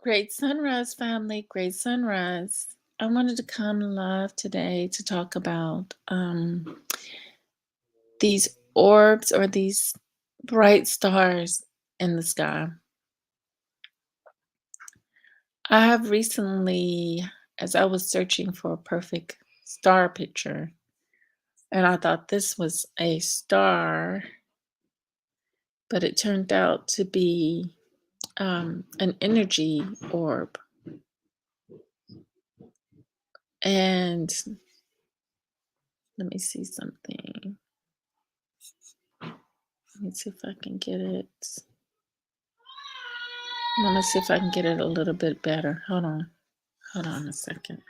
Great sunrise, family. Great sunrise. I wanted to come live today to talk about these orbs or these bright stars in the sky. I have recently, as I was searching for a perfect star picture, and I thought this was a star, but it turned out to be an energy orb. And let me see something. Let me see if I can get it. Let me see if I can get it a little bit better. Hold on. Hold on a second.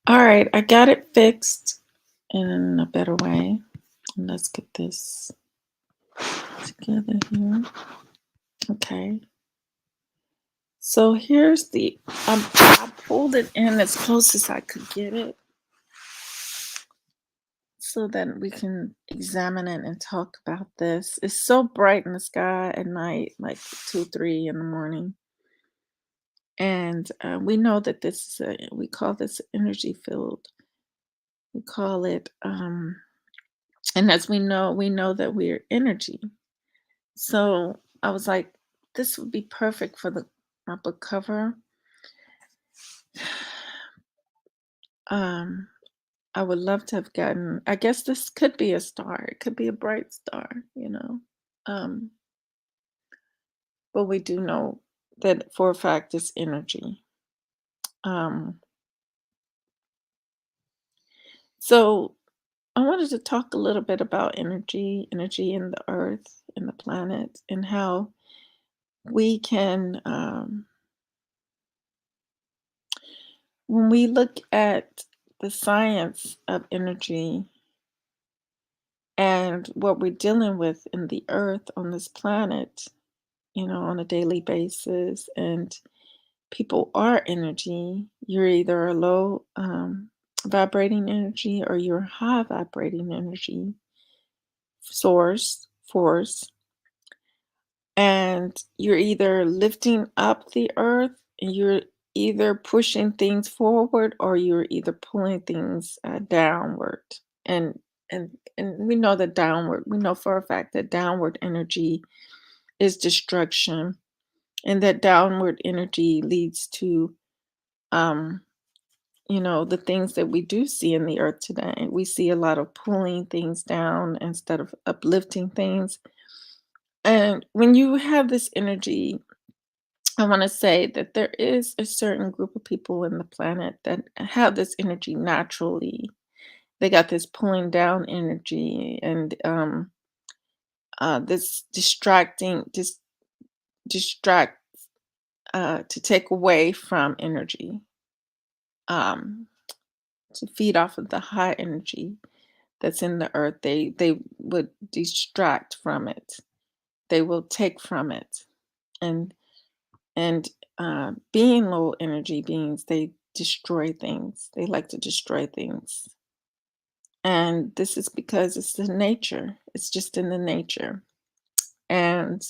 All right, I got it fixed in a better way. Let's get this together here. Okay. So here's I pulled it in as close as I could get it so that we can examine it and talk about this. It's so bright in the sky at night, like 2, 3 in the morning. And we know that we call this energy field. We call it, and as we know that we're energy. So I was like, this would be perfect for my book cover. Um, I would love to have gotten, I guess this could be a star. It could be a bright star. Um, but we do know that for a fact it's energy. Um, so I wanted to talk a little bit about energy in the earth, in the planet, and how we can, when we look at the science of energy and what we're dealing with in the earth on this planet, on a daily basis, and people are energy. You're either a low vibrating energy or you're high vibrating energy source, force, and you're either lifting up the earth and you're either pushing things forward or you're either pulling things downward. And and and we know that downward, we know for a fact that downward energy is destruction, and that downward energy leads to um the things that we do see in the earth today. We see a lot of pulling things down instead of uplifting things. And when you have this energy, I want to say that there is a certain group of people in the planet that have this energy naturally. They got this pulling down energy, and this distract to take away from energy, um, to feed off of the high energy that's in the earth. They would distract from it. They will take from it, and and being low energy beings, they destroy things. They like to destroy things, and this is because it's the nature. It's just in the nature, and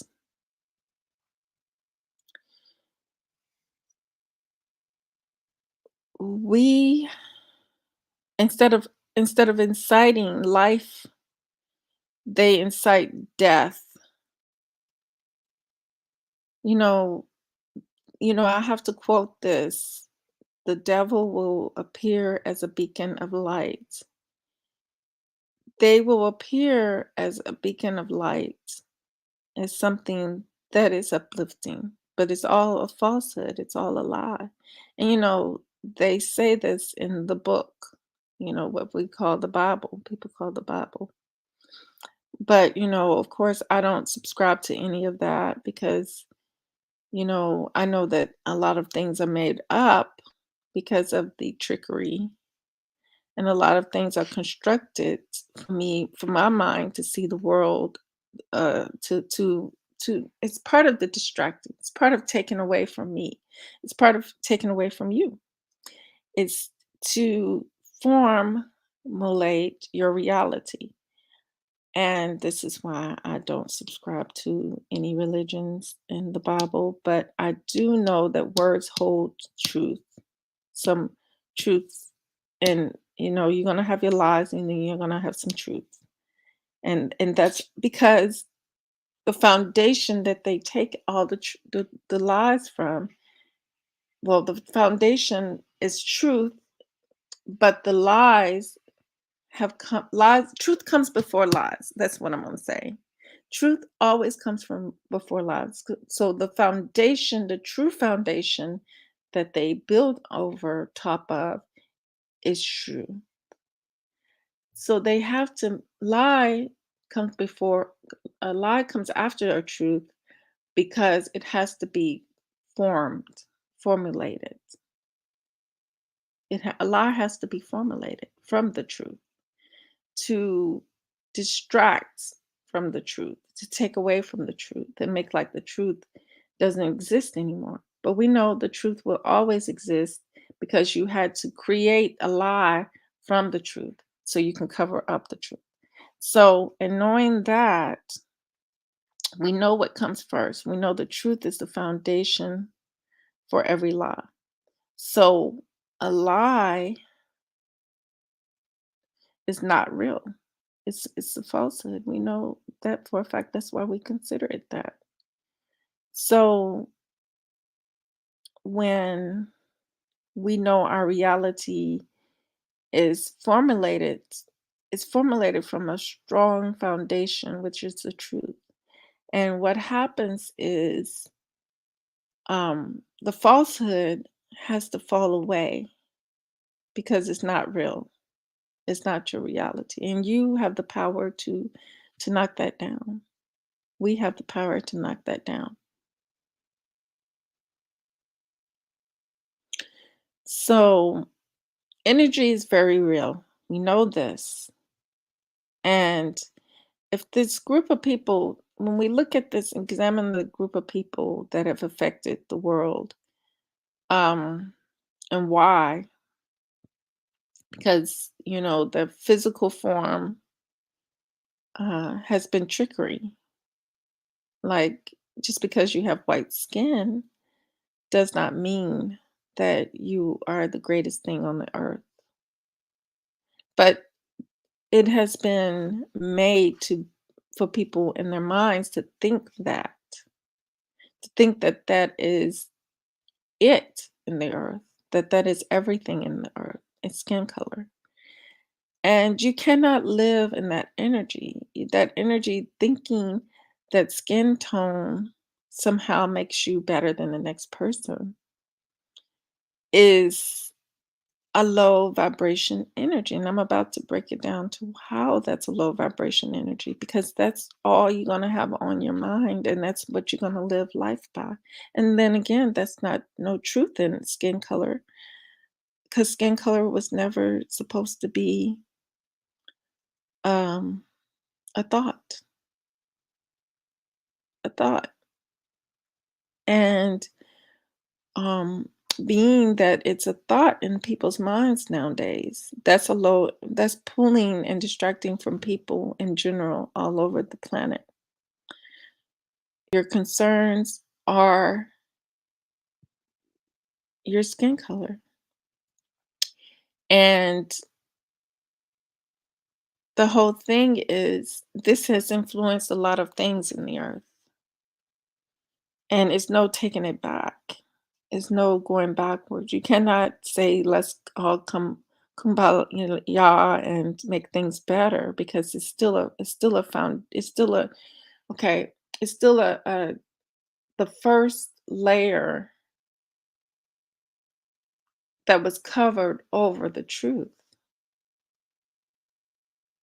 we instead of instead of inciting life, they incite death. You know, I have to quote this. The devil will appear as a beacon of light. They will appear as a beacon of light, as something that is uplifting, but it's all a falsehood. It's all a lie. And they say this in the book, what we call the Bible. People call the Bible. But, of course, I don't subscribe to any of that because I know that a lot of things are made up because of the trickery, and a lot of things are constructed for my mind to see the world, to it's part of the distracting. It's part of taking away from me. It's part of taking away from you. It's to formulate your reality. And this is why I don't subscribe to any religions in the Bible, but I do know that words hold truth, some truth. And you're going to have your lies, and then you're going to have some truth. And that's because the foundation that they take all the lies from, well, the foundation is truth, but the lies have come lies truth comes before lies. That's what I'm going to say. Truth always comes from before lies. So the foundation, the true foundation that they build over top of, is true. So they have to lie comes before a lie comes after a truth, because it has to be formulated. A lie has to be formulated from the truth to distract from the truth, to take away from the truth, and make like the truth doesn't exist anymore. But we know the truth will always exist because you had to create a lie from the truth so you can cover up the truth. So, in knowing that, we know what comes first. We know the truth is the foundation for every lie. So, a lie is not real. It's a falsehood. We know that for a fact. That's why we consider it that. So, when we know our reality is formulated, it's formulated from a strong foundation, which is the truth. And what happens is the falsehood has to fall away because it's not real. It's not your reality. And you have the power to knock that down. We have the power to knock that down. So energy is very real. We know this. And if this group of people, when we look at this, examine the group of people that have affected the world, um, and why, because the physical form has been trickery. Like, just because you have white skin does not mean that you are the greatest thing on the earth. But it has been made to for people in their minds to think that that is it in the earth, that that is everything in the earth, it's skin color. And you cannot live in that energy thinking that skin tone somehow makes you better than the next person is a low vibration energy. And I'm about to break it down to how that's a low vibration energy because that's all you're going to have on your mind and that's what you're going to live life by. And then again, that's not no truth in skin color because skin color was never supposed to be um, a thought, a thought. And um, being that it's a thought in people's minds nowadays, that's pulling and distracting from people in general all over the planet. Your concerns are your skin color. And the whole thing is this has influenced a lot of things in the earth. And it's no taking it back. It's no going backwards. You cannot say let's all kumbaya and make things better because it's still a okay, it's still a the first layer that was covered over the truth.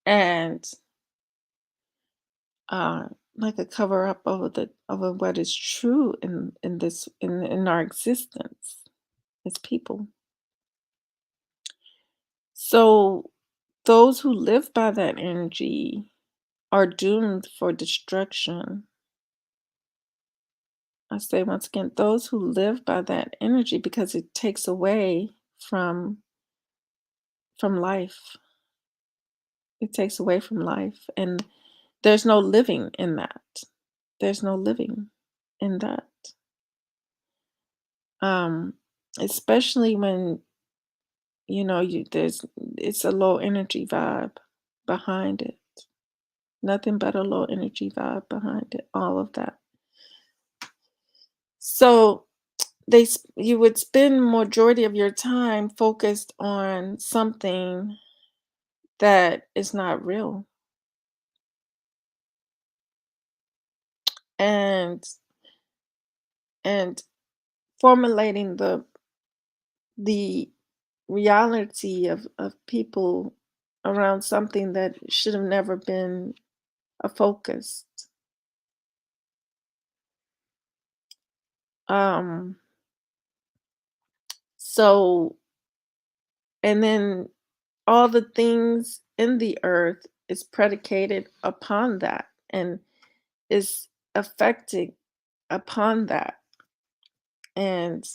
And uh like a cover up over what is true in our existence as people. So those who live by that energy are doomed for destruction. I say once again, those who live by that energy because it takes away from life. It takes away from life. And there's no living in that. There's no living in that. Um, especially when it's a low energy vibe behind it. Nothing but a low energy vibe behind it, all of that. So you would spend majority of your time focused on something that is not real and and formulating the reality of people around something that should have never been a focus. Um, so And then all the things in the earth is predicated upon that and is affecting upon that. And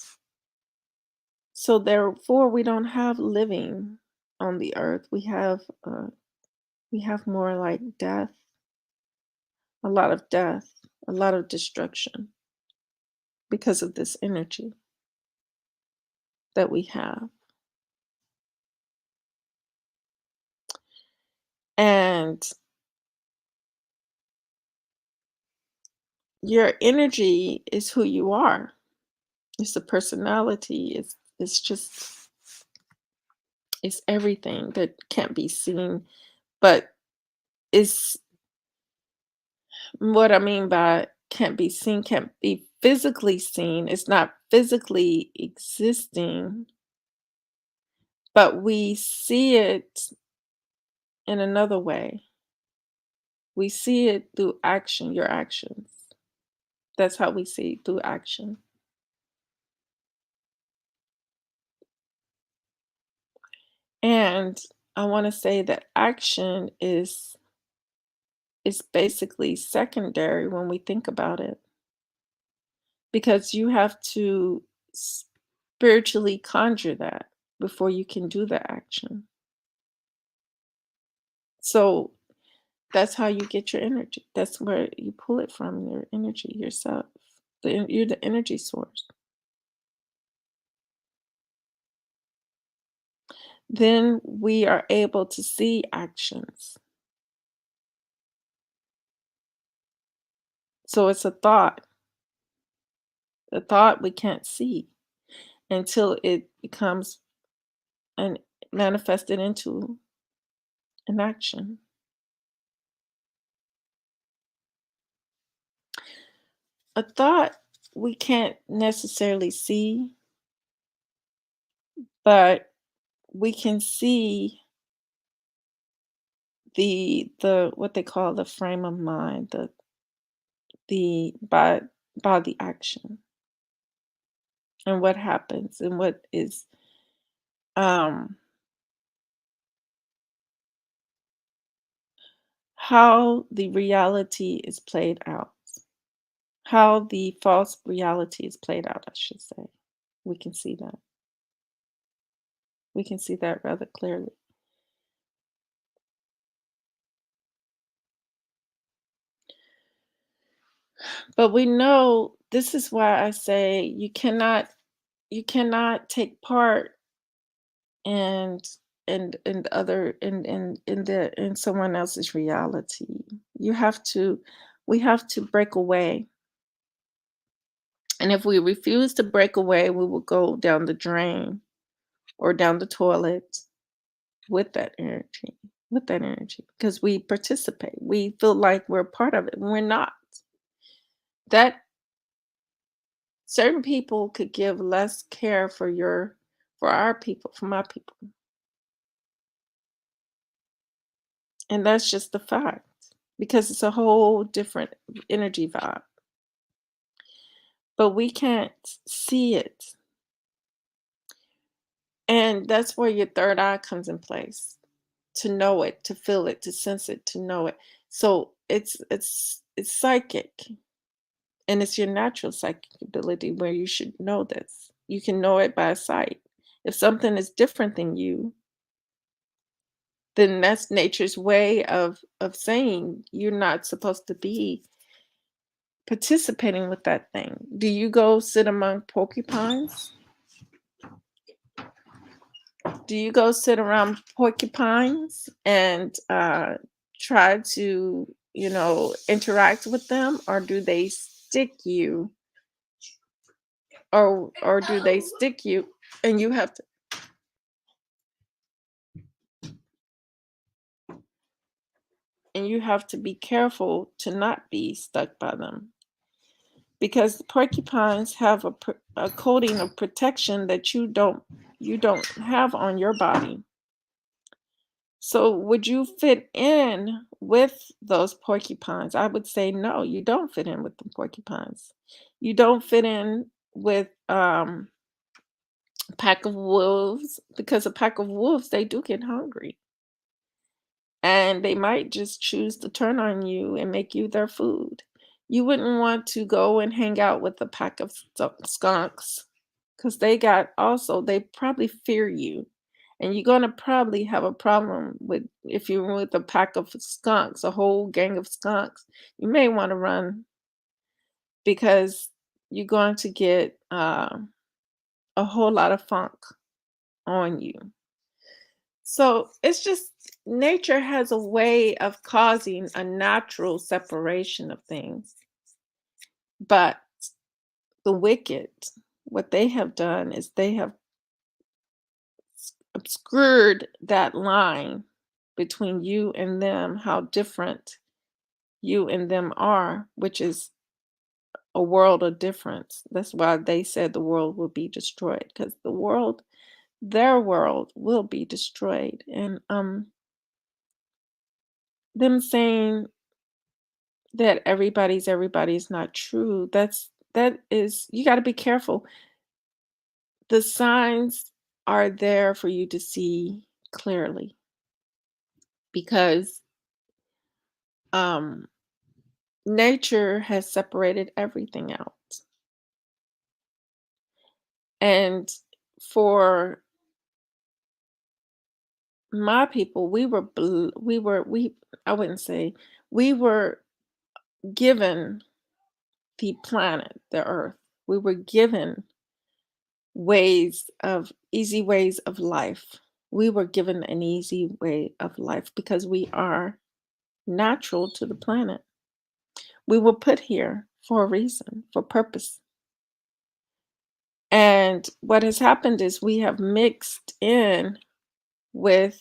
so therefore we don't have living on the earth. We have more like death, a lot of death, a lot of destruction because of this energy that we have. And your energy is who you are. It's the personality. It's just it's everything that can't be seen, but it's what I mean by can't be seen, can't be physically seen. It's not physically existing, but we see it in another way. We see it through action, your actions. That's how we see it through action. And I want to say that action is basically secondary when we think about it because you have to spiritually conjure that before you can do the action. So that's how you get your energy. That's where you pull it from, your energy yourself. You're the energy source. Then we are able to see actions. So it's a thought. A thought we can't see until it becomes and manifested into an action. A thought we can't necessarily see, but we can see the what they call the frame of mind, the by the action and what happens and what is um how the reality is played out. How the false reality is played out, I should say. We can see that. We can see that rather clearly. But we know this is why I say you cannot take part and and other in someone else's reality. You have to we have to break away. And if we refuse to break away, we will go down the drain or down the toilet with that energy, because we participate. We feel like we're part of it. We're not. That certain people could give less care for our people, for my people. And that's just the fact because it's a whole different energy vibe. But we can't see it. And that's where your third eye comes in place to know it, to feel it, to sense it, to know it. So it's psychic and it's your natural psychic ability where you should know this. You can know it by sight. If something is different than you, then that's nature's way of saying you're not supposed to be participating with that thing. Do you go sit among porcupines? Do you go sit around porcupines and try to, interact with them, or do they stick you, or do they stick you, and you have to be careful to not be stuck by them because porcupines have a coating of protection that you don't have on your body. So would you fit in with those porcupines? I would say no, you don't fit in with the porcupines. You don't fit in with pack of wolves, because a pack of wolves, they do get hungry, and they might just choose to turn on you and make you their food. You wouldn't want to go and hang out with a pack of skunks, because they probably fear you. And you're gonna probably have a problem with if you're with a pack of skunks, a whole gang of skunks. You may want to run because you're going to get a whole lot of funk on you. So it's just nature has a way of causing a natural separation of things. But the wicked, what they have done is they have obscured that line between you and them, how different you and them are, which is a world of difference. That's why they said the world will be destroyed, because their world will be destroyed. And them saying that everybody's not true. That is, you got to be careful. The signs are there for you to see clearly, because um nature has separated everything out. And for my people, we I wouldn't say, we were given the planet, the earth. We were given easy ways of life. We were given an easy way of life because we are natural to the planet. We were put here for a reason, for purpose. And what has happened is we have mixed in with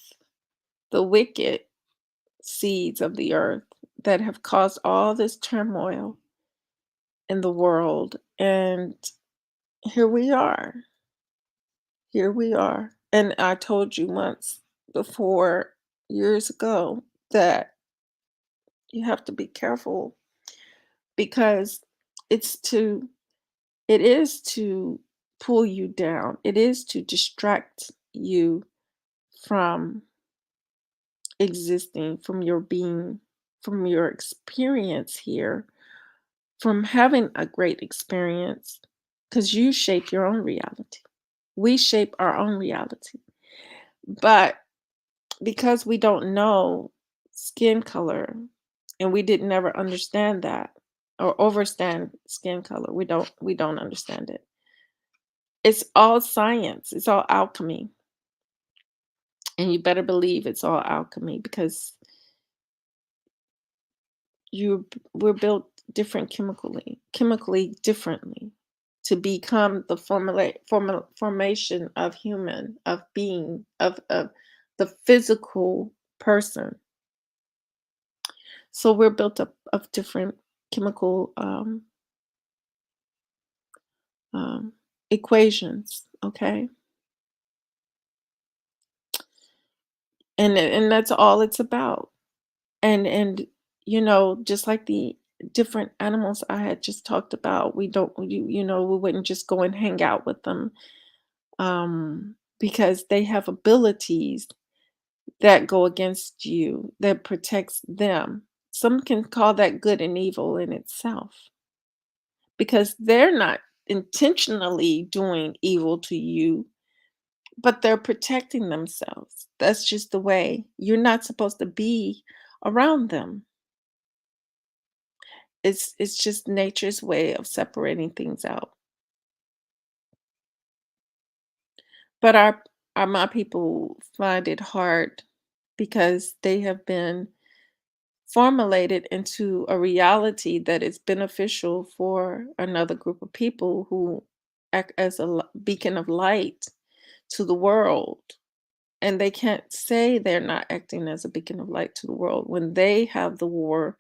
the wicked seeds of the earth that have caused all this turmoil in the world. And here we are. Here we are. And I told you once before, years ago, that you have to be careful, because it's to it is to pull you down. It is to distract you from existing, from your being, from your experience here, from having a great experience, because you shape your own reality. We shape our own reality. But because we don't know skin color, and we didn't never understand that, or overstand skin color, we don't understand it. It's all science, it's all alchemy. And you better believe it's all alchemy, because we're built different chemically differently, to become the formation of human, of being, of the physical person. So we're built up of different chemical um, equations, okay? And that's all it's about. And just like the different animals I had just talked about, we don't we wouldn't just go and hang out with them, because they have abilities that go against you, that protects them. Some can call that good and evil in itself, because they're not intentionally doing evil to you, but they're protecting themselves. That's just the way. You're not supposed to be around them. It's just nature's way of separating things out. But my people find it hard, because they have been formulated into a reality that is beneficial for another group of people who act as a beacon of light to the world. And they can't say they're not acting as a beacon of light to the world when they have the war,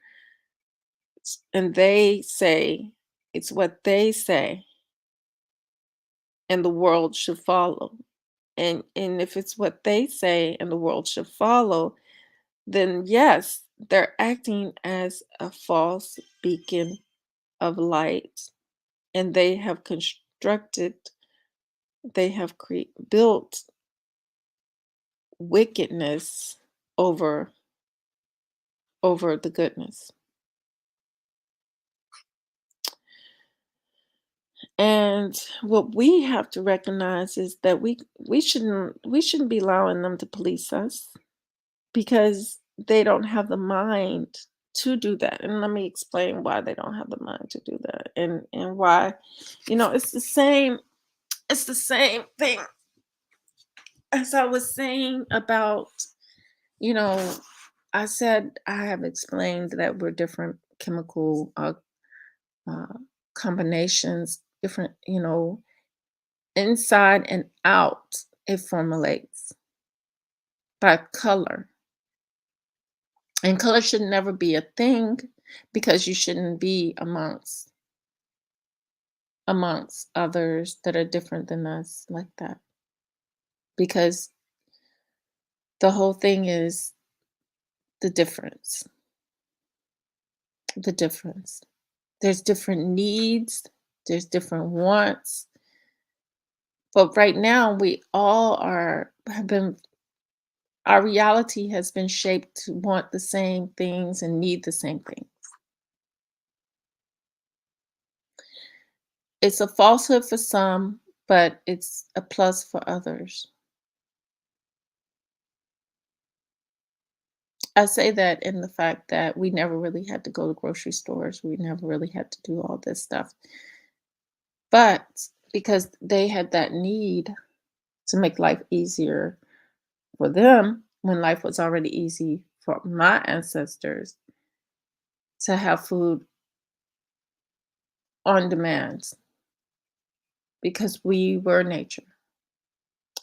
and they say it's what they say, and the world should follow. And if it's what they say and the world should follow, then yes, they're acting as a false beacon of light, and they have constructed They have built wickedness over the goodness. And what we have to recognize is that we shouldn't be allowing them to police us because they don't have the mind to do that. And let me explain why they don't have the mind to do that, and why, it's the same thing as I was saying about, you know, I said I have explained that we're different chemical uh, combinations, different, inside and out. It formulates by color, and color should never be a thing because you shouldn't be amongst others that are different than us like that, because the whole thing is the difference. The difference. There's different needs, there's different wants. But right now, we all have been our reality has been shaped to want the same things and need the same things. It's a falsehood for some, but it's a plus for others. I say that in the fact that we never really had to go to grocery stores. We never really had to do all this stuff. But because they had that need to make life easier for them when life was already easy for my ancestors to have food on demand, because we were nature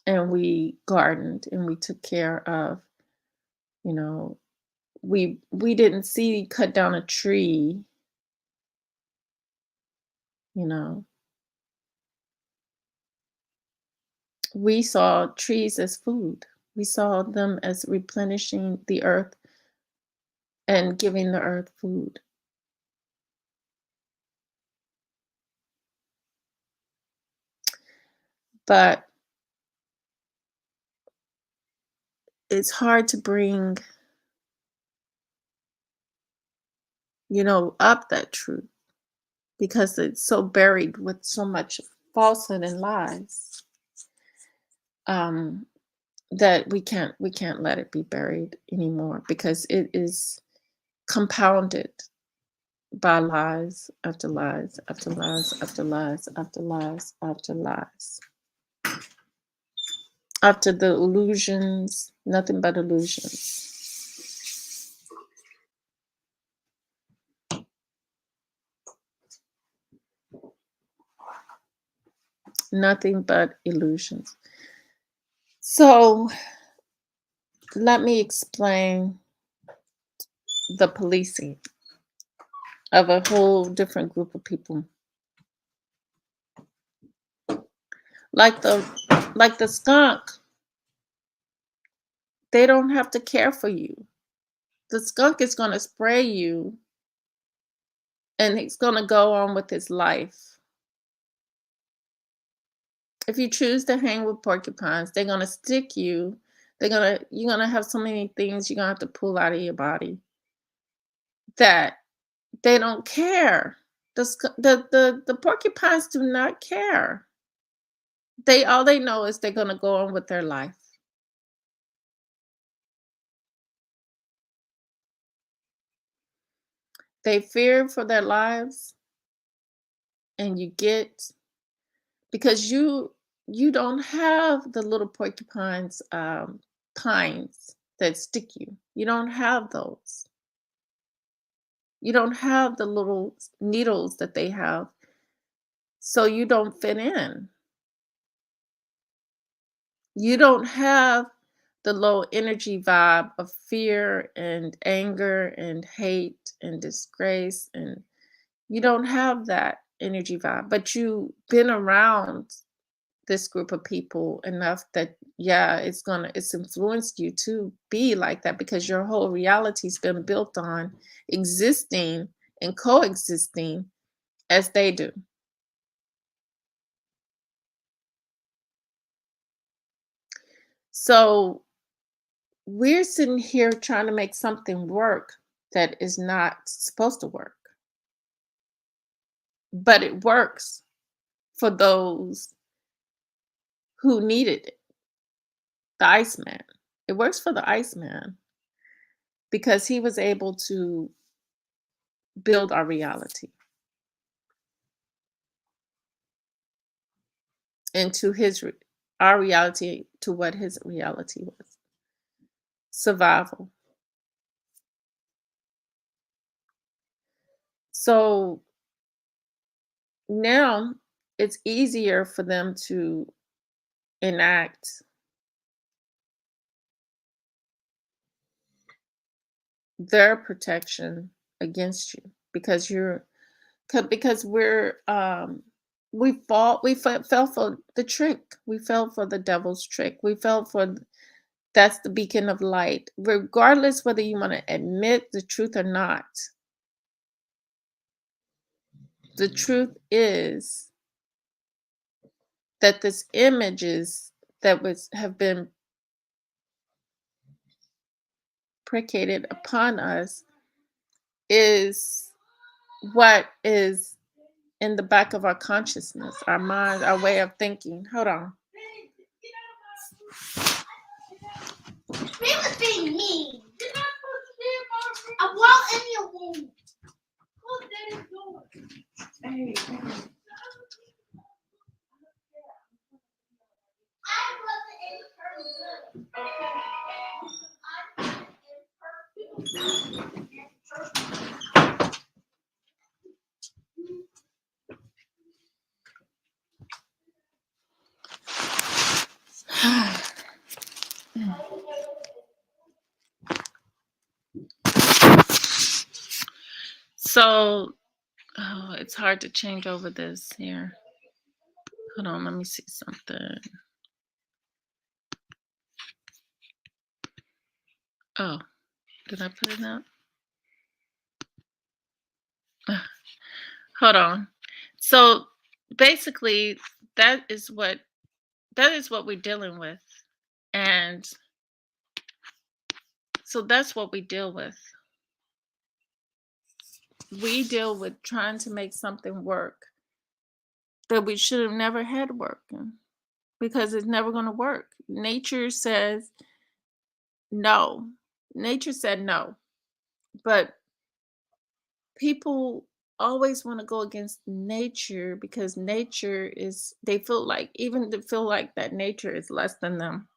and we gardened and we took care of, you know, we didn't see cut down a tree, you know. We saw trees as food. We saw them as replenishing the earth and giving the earth food. But it's hard to bring, up that truth because it's so buried with so much falsehood and lies, um, that we can't let it be buried anymore because it is compounded by lies after lies after lies after lies after lies after lies. After the illusions, nothing but illusions. Nothing but illusions. So let me explain the policing of a whole different group of people. Like the skunk, they don't have to care for you. The skunk is gonna spray you and he's gonna go on with his life. If you choose to hang with porcupines, they're gonna stick you. You're gonna have so many things you're gonna have to pull out of your body that they don't care. The porcupines do not care. All they know is they're gonna go on with their life. They fear for their lives, and you get because you don't have the little porcupines, pines that stick you. You don't have those. You don't have the little needles that they have, so you don't fit in. You don't have the low energy vibe of fear and anger and hate and disgrace, and you don't have that energy vibe, but you've been around this group of people enough that, yeah, it's influenced you to be like that because your whole reality's been built on existing and coexisting as they do. So we're sitting here trying to make something work that is not supposed to work, but it works for those who needed it. The Iceman. It works for the Iceman because he was able to build our reality into our reality to what his reality was. Survival. So now it's easier for them to enact their protection against you because because fell for the trick. We fell for the devil's trick. We fell for that's the beacon of light. Regardless whether you want to admit the truth or not, the truth is that this images that was have been predicated upon us is what is in the back of our consciousness, our mind, our way of thinking. Hold on. He was being mean. You're not supposed to be a wall in your room. Close Daddy's door. Hey, hey. I wasn't in person. So, oh, it's hard to change over this here. Hold on, let me see something. Oh, did I put it up? Hold on. So basically, that is what we're dealing with, and so that's what we deal with. We deal with trying to make something work that we should have never had working because it's never going to work. Nature says no. Nature said no, but people always want to go against nature because nature is they feel like even to feel like that nature is less than them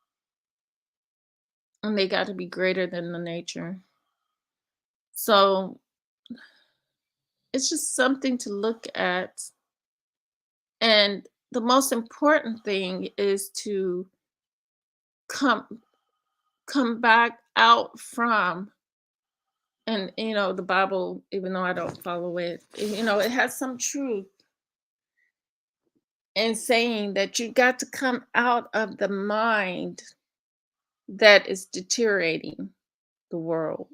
and they got to be greater than the nature. So it's just something to look at. And the most important thing is to come come back out from, and the Bible, even though I don't follow it, it has some truth in saying that you got to come out of the mind that is deteriorating the world.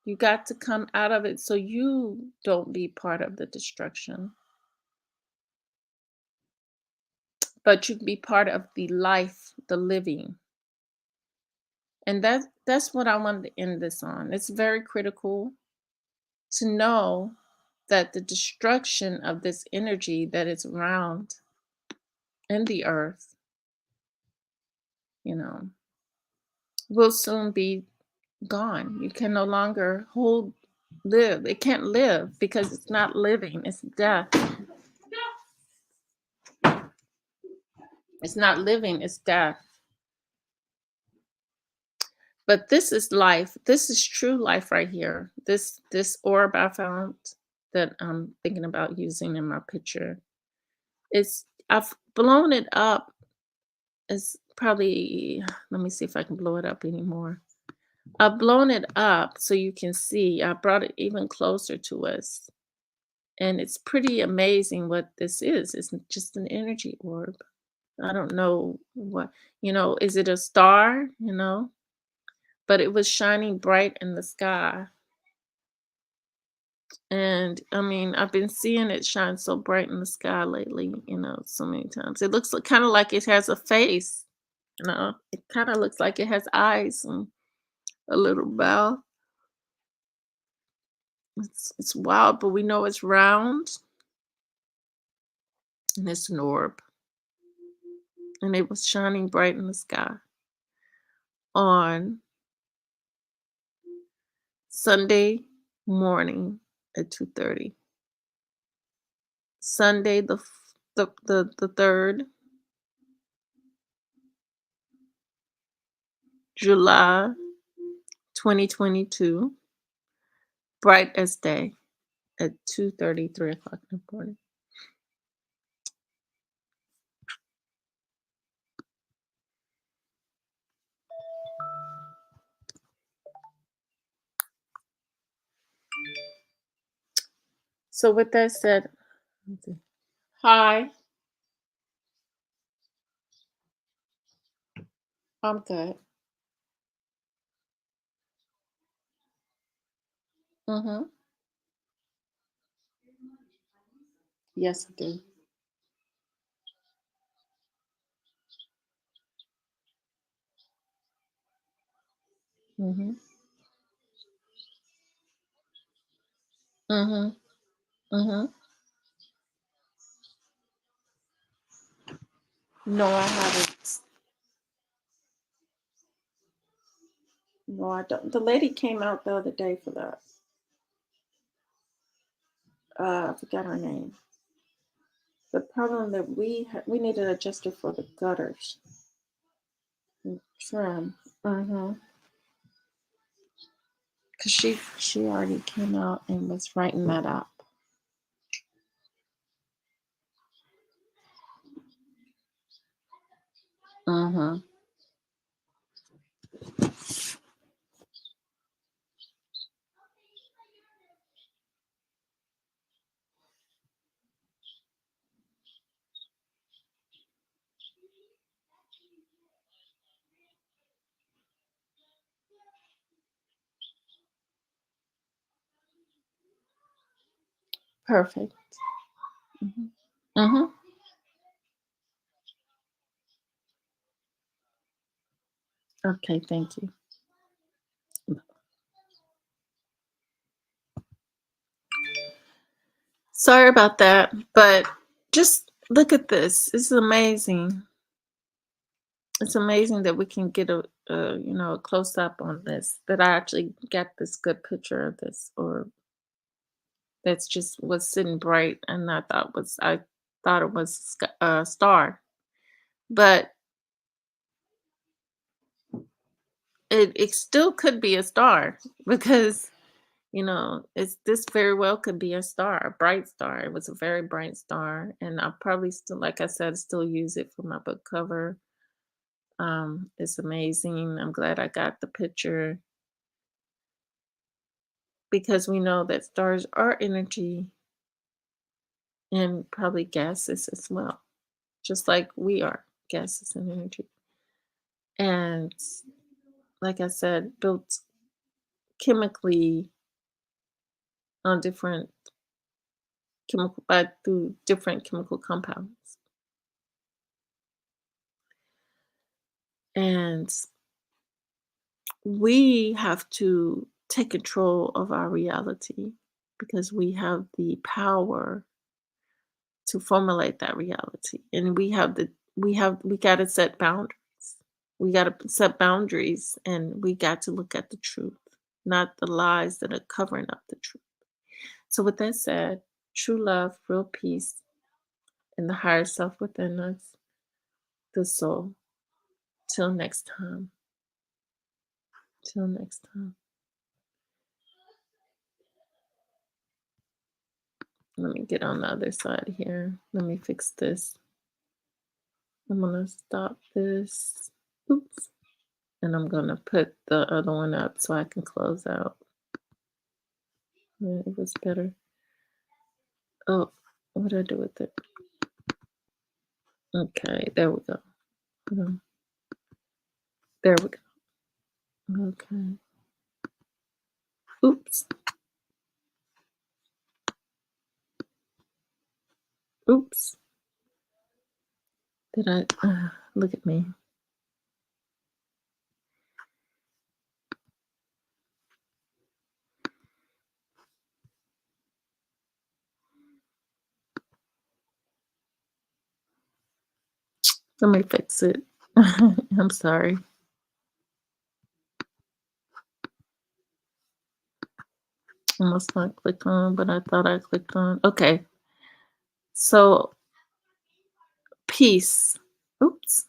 You got to come out of it so you don't be part of the destruction, but you can be part of the life, the living. And that's what I wanted to end this on. It's very critical to know that the destruction of this energy that is around in the earth, you know, will soon be gone. You can no longer live. It can't live because it's not living, it's death. It's not living, it's death. But this is life. This is true life right here. This orb I found that I'm thinking about using in my picture. I've blown it up. It's probably, let me see if I can blow it up anymore. I've blown it up so you can see. I brought it even closer to us. And it's pretty amazing what this is. It's just an energy orb. I don't know what, is it a star? But it was shining bright in the sky. And I mean, I've been seeing it shine so bright in the sky lately, so many times. It looks kind of like it has a face. No, it kind of looks like it has eyes and a little mouth. It's wild, but we know it's round and it's an orb. And it was shining bright in the sky on Sunday morning at 2:30. Sunday the 3rd July 2022, bright as day at 2:30, 3 o'clock in the morning. So with that said, hi, I'm good. Mm-hmm. Yes, I do. Mm-hmm. Mm-hmm. Mm-hmm. No, I haven't. No, I don't. The lady came out the other day for that. I forgot her name. The problem that we need an adjuster for the gutters and trim. Mm-hmm. Cause she already came out and was writing that up. Mm-hmm. Perfect. Mm-hmm. Mm-hmm. Okay, thank you. Sorry about that, but just look at this. This is amazing. It's amazing that we can get a close up on this. That I actually got this good picture of this, or that's just was sitting bright, and I thought it was a star, but it still could be a star because it's this very well could be a star, a bright star. It was a very bright star, and I probably still, like I said, still use it for my book cover. It's amazing. I'm glad I got the picture because we know that stars are energy and probably gases as well, just like we are gases and energy. And like I said, built chemically on different through different chemical compounds. And we have to take control of our reality because we have the power to formulate that reality, and we got to set boundaries. We got to set boundaries, and we got to look at the truth, not the lies that are covering up the truth. So with that said, true love, real peace, and the higher self within us, the soul. Till next time. Till next time. Let me get on the other side here. Let me fix this. I'm gonna stop this. Oops. And I'm gonna put the other one up so I can close out. Yeah, it was better. Oh, what did I do with it? Okay, there we go. Hold on. There we go. Okay. Oops. Oops. Did I look at me? Let me fix it. I'm sorry. I must not click on, but I thought I clicked on. Okay. So peace. Oops.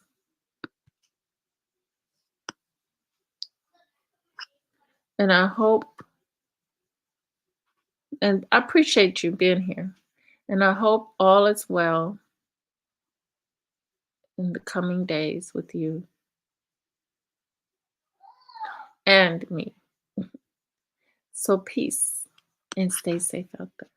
And I hope and I appreciate you being here. And I hope all is well in the coming days with you and me. So peace and stay safe out there.